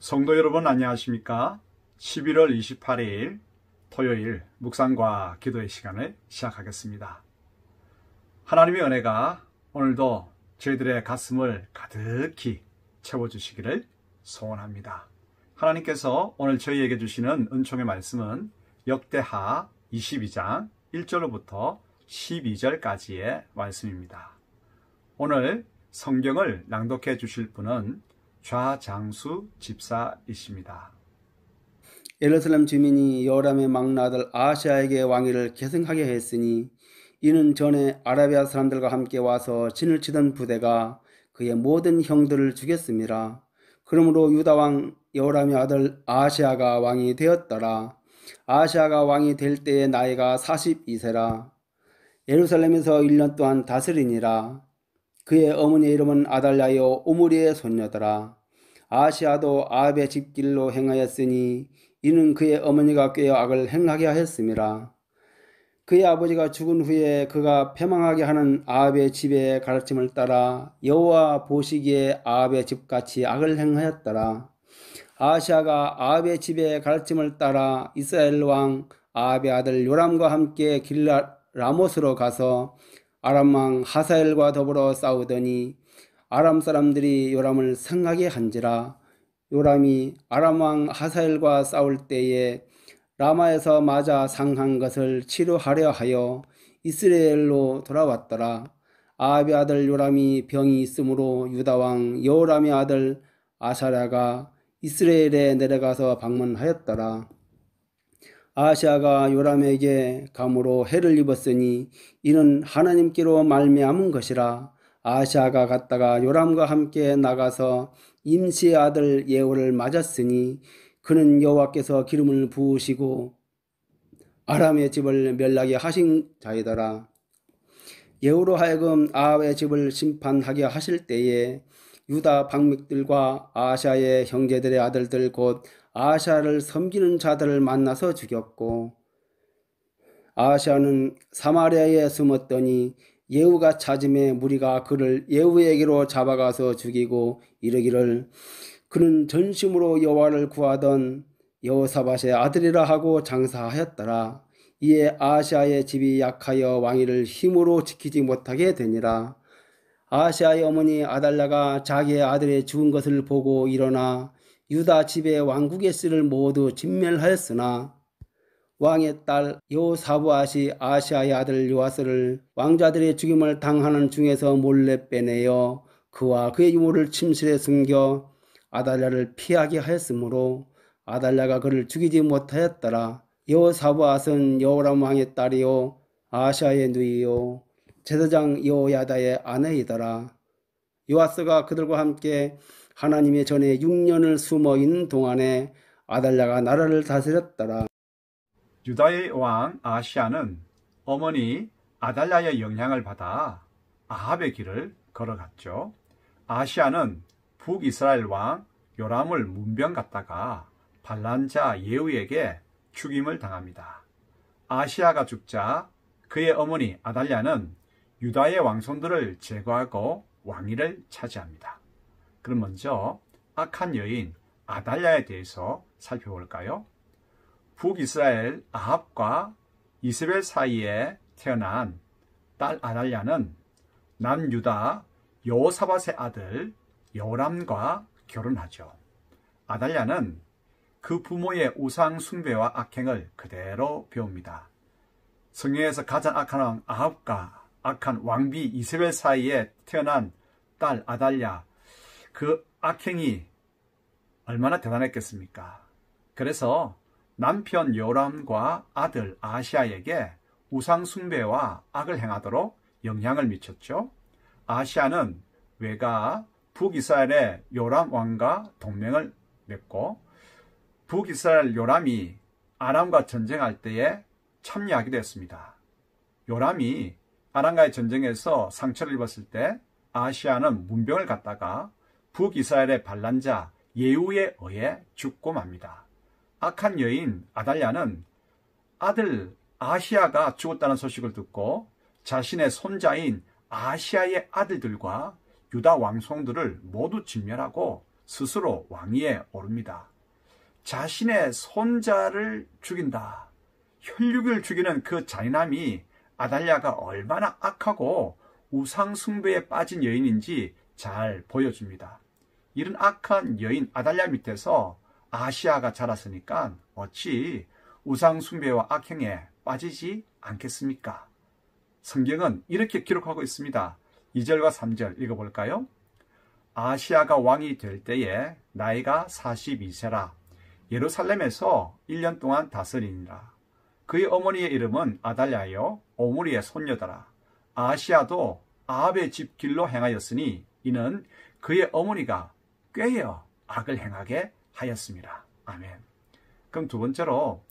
성도 여러분 안녕하십니까? 11월 28일 토요일 묵상과 기도의 시간을 시작하겠습니다. 하나님의 은혜가 오늘도 저희들의 가슴을 가득히 채워주시기를 소원합니다. 하나님께서 오늘 저희에게 주시는 은총의 말씀은 역대하 22장 1절로부터 12절까지의 말씀입니다. 오늘 성경을 낭독해 주실 분은 좌장수 집사이십니다. 예루살렘 주민이 여호람의 막내아들 아하시야에게 왕위를 계승하게 했으니 이는 전에 아라비아 사람들과 함께 와서 진을 치던 부대가 그의 모든 형들을 죽였습니다. 그러므로 유다왕 여호람의 아들 아하시야가 왕이 되었더라. 아하시야가 왕이 될 때의 나이가 42세라. 예루살렘에서 1년 동안 다스리니라. 그의 어머니의 이름은 아달랴요 오므리의 손녀더라. 아하시야도 아합의 집길로 행하였으니 이는 그의 어머니가 꾀어 악을 행하게 하였음이라. 그의 아버지가 죽은 후에 그가 패망하게 하는 아합의 집의 가르침을 따라 여호와 보시기에 아합의 집같이 악을 행하였더라. 아하시야가 아합의 집의 가르침을 따라 이스라엘 왕 아합의 아들 요람과 함께 길랏 라못으로 가서 아람 왕 하사엘과 더불어 싸우더니 아람 사람들이 요람을 상하게 한지라. 요람이 아람 왕 하사엘과 싸울 때에 라마에서 맞아 상한 것을 치료하려 하여 이스라엘로 돌아왔더라. 아합의 아들 요람이 병이 있으므로 유다 왕 여호람의 아들 아사랴가 이스라엘에 내려가서 방문하였더라. 아하시야가 요람에게 감으로 해를 입었으니 이는 하나님께로 말미암은 것이라. 아하시야가 갔다가 요람과 함께 나가서 임시의 아들 예후를 맞았으니 그는 여호와께서 기름을 부으시고 아람의 집을 멸하게 하신 자이더라. 예후로 하여금 아합의 집을 심판하게 하실 때에 유다 방백들과 아하시야의 형제들의 아들들 곧 아하시야를 섬기는 자들을 만나서 죽였고 아하시야는 사마리아에 숨었더니 예후가 찾음에 무리가 그를 예후에게로 잡아가서 죽이고 이르기를 그는 전심으로 여호와를 구하던 여호사밧의 아들이라 하고 장사하였더라. 이에 아하시야의 집이 약하여 왕위를 힘으로 지키지 못하게 되니라. 아하시야의 어머니 아달랴가 자기의 아들이 죽은 것을 보고 일어나 유다 집의 왕국의 씨를 모두 진멸하였으나 왕의 딸 여호사밧이 아하시야의 아들 요아스를 왕자들의 죽임을 당하는 중에서 몰래 빼내어 그와 그의 유모를 침실에 숨겨 아달랴를 피하게 하였으므로 아달랴가 그를 죽이지 못하였더라. 여호사밧은 여호람 왕의 딸이요 아하시야의 누이요 제사장 여호야다의 아내이더라. 요아스가 그들과 함께 하나님의 전에 6년을 숨어 있는 동안에 아달랴가 나라를 다스렸더라. 유다의 왕 아하시야는 어머니 아달랴의 영향을 받아 아합의 길을 걸어갔죠. 아하시야는 북이스라엘 왕 요람을 문병 갔다가 반란자 예후에게 죽임을 당합니다. 아하시야가 죽자 그의 어머니 아달랴는 유다의 왕손들을 제거하고 왕위를 차지합니다. 그럼 먼저 악한 여인 아달랴에 대해서 살펴볼까요? 북이스라엘 아합과 이세벨 사이에 태어난 딸 아달랴는 남유다 여호사밧의 아들 여호람과 결혼하죠. 아달랴는 그 부모의 우상 숭배와 악행을 그대로 배웁니다. 성경에서 가장 악한 왕 아합과 악한 왕비 이세벨 사이에 태어난 딸 아달랴, 그 악행이 얼마나 대단했겠습니까? 그래서 남편 여호람과 아들 아하시야에게 우상 숭배와 악을 행하도록 영향을 미쳤죠. 아하시야는 외가 북이스라엘의 요람 왕과 동맹을 맺고 북이스라엘 요람이 아람과 전쟁할 때에 참여하게 되었습니다. 요람이 아람과의 전쟁에서 상처를 입었을 때 아하시야는 문병을 갖다가 북이스라엘의 반란자 예후에 의해 죽고 맙니다. 악한 여인 아달랴는 아들 아하시야가 죽었다는 소식을 듣고 자신의 손자인 아하시야의 아들들과 유다 왕손들을 모두 진멸하고 스스로 왕위에 오릅니다. 자신의 손자를 죽인다. 혈육을 죽이는 그 잔인함이 아달랴가 얼마나 악하고 우상 숭배에 빠진 여인인지 잘 보여줍니다. 이런 악한 여인 아달랴 밑에서 아시아가 자랐으니까 어찌 우상 숭배와 악행에 빠지지 않겠습니까? 성경은 이렇게 기록하고 있습니다. 2절과 3절 읽어볼까요? 아시아가 왕이 될 때에 나이가 42세라 예루살렘에서 1년 동안 다스리니라. 그의 어머니의 이름은 아달랴요 오므리의 손녀더라. 아시아도 아합의 집 길로 행하였으니 이는 그의 어머니가 꾀어 악을 행하게 하였습니다. 아멘. 그럼 두 번째로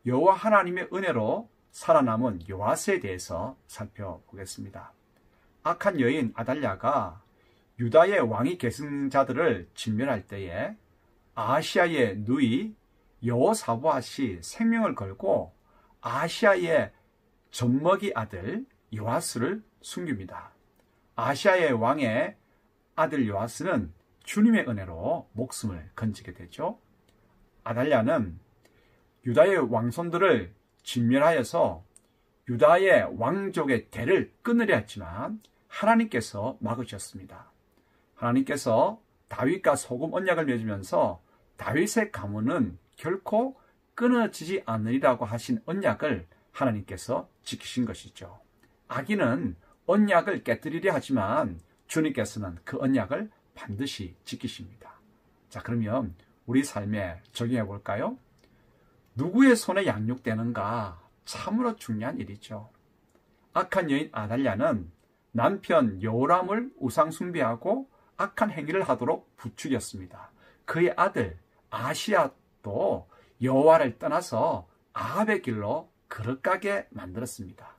여호와 하나님의 은혜로 살아남은 요아스에 대해서 살펴보겠습니다. 악한 여인 아달랴가 유다의 왕위 계승자들을 진멸할 때에 아시아의 누이 여호사밧이 생명을 걸고 아시아의 젖먹이 아들 요아스를 숨깁니다. 아시아의 왕의 아들 요아스는 주님의 은혜로 목숨을 건지게 되죠. 아달랴는 유다의 왕손들을 진멸하여서 유다의 왕족의 대를 끊으려 했지만 하나님께서 막으셨습니다. 하나님께서 다윗과 소금 언약을 맺으면서 다윗의 가문은 결코 끊어지지 않으리라고 하신 언약을 하나님께서 지키신 것이죠. 악인은 언약을 깨뜨리려 하지만 주님께서는 그 언약을 반드시 지키십니다. 자, 그러면 우리 삶에 적용해 볼까요? 누구의 손에 양육되는가 참으로 중요한 일이죠. 악한 여인 아달랴는 남편 여호람을 우상 숭배하고 악한 행위를 하도록 부추겼습니다. 그의 아들 아시아도 여호와를 떠나서 아합의 길로 거룩하게 만들었습니다.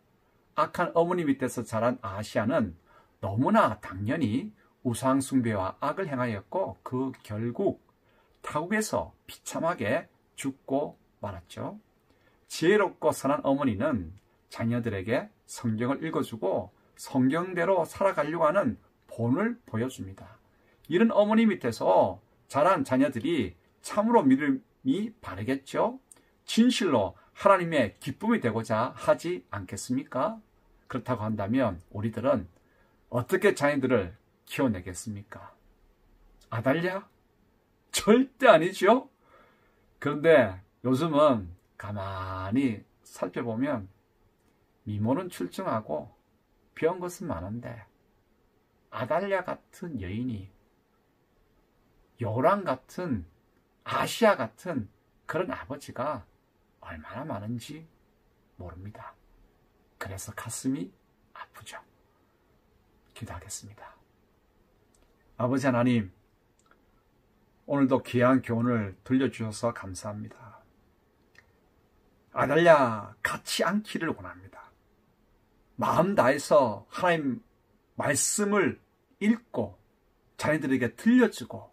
악한 어머니 밑에서 자란 아시아는 너무나 당연히 우상 숭배와 악을 행하였고 그 결국 타국에서 비참하게 죽고 말았죠. 지혜롭고 선한 어머니는 자녀들에게 성경을 읽어주고 성경대로 살아가려고 하는 본을 보여줍니다. 이런 어머니 밑에서 자란 자녀들이 참으로 믿음이 바르겠죠. 진실로 하나님의 기쁨이 되고자 하지 않겠습니까? 그렇다고 한다면 우리들은 어떻게 자녀들을 키워내겠습니까? 아달랴? 절대 아니죠. 그런데 요즘은 가만히 살펴보면 미모는 출중하고 배운 것은 많은데 아달랴 같은 여인이 요람 같은 아시아 같은 그런 아버지가 얼마나 많은지 모릅니다. 그래서 가슴이 아프죠. 기도하겠습니다. 아버지 하나님, 오늘도 귀한 교훈을 들려주셔서 감사합니다. 아달랴 같이 않기를 원합니다. 마음 다해서 하나님 말씀을 읽고 자녀들에게 들려주고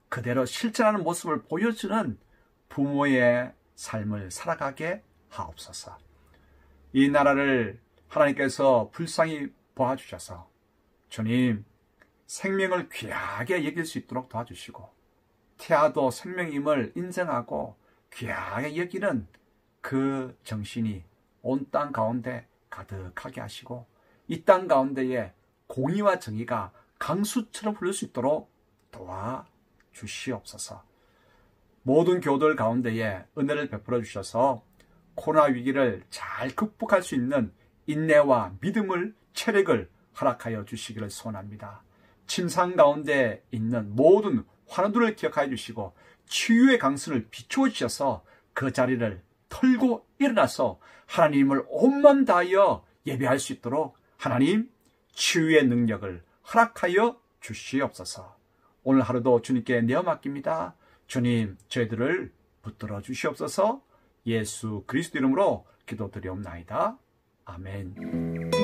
그대로 실천하는 모습을 보여주는 부모의 삶을 살아가게 하옵소서. 이 나라를 하나님께서 불쌍히 보아주셔서 주님 생명을 귀하게 여길 수 있도록 도와주시고 태아도 생명임을 인정하고 귀하게 여기는 그 정신이 온 땅 가운데 가득하게 하시고 이 땅 가운데에 공의와 정의가 강수처럼 흐를 수 있도록 도와주시옵소서. 모든 교들 가운데에 은혜를 베풀어 주셔서 코로나 위기를 잘 극복할 수 있는 인내와 믿음을, 체력을 허락하여 주시기를 소원합니다. 침상 가운데 있는 모든 환우들을 기억하여 주시고 치유의 강수를 비추어 주셔서 그 자리를 털고 일어나서 하나님을 온 마음 다하여 예배할 수 있도록 하나님 치유의 능력을 허락하여 주시옵소서. 오늘 하루도 주님께 내어 맡깁니다. 주님, 저희들을 붙들어 주시옵소서. 예수 그리스도 이름으로 기도드리옵나이다. 아멘.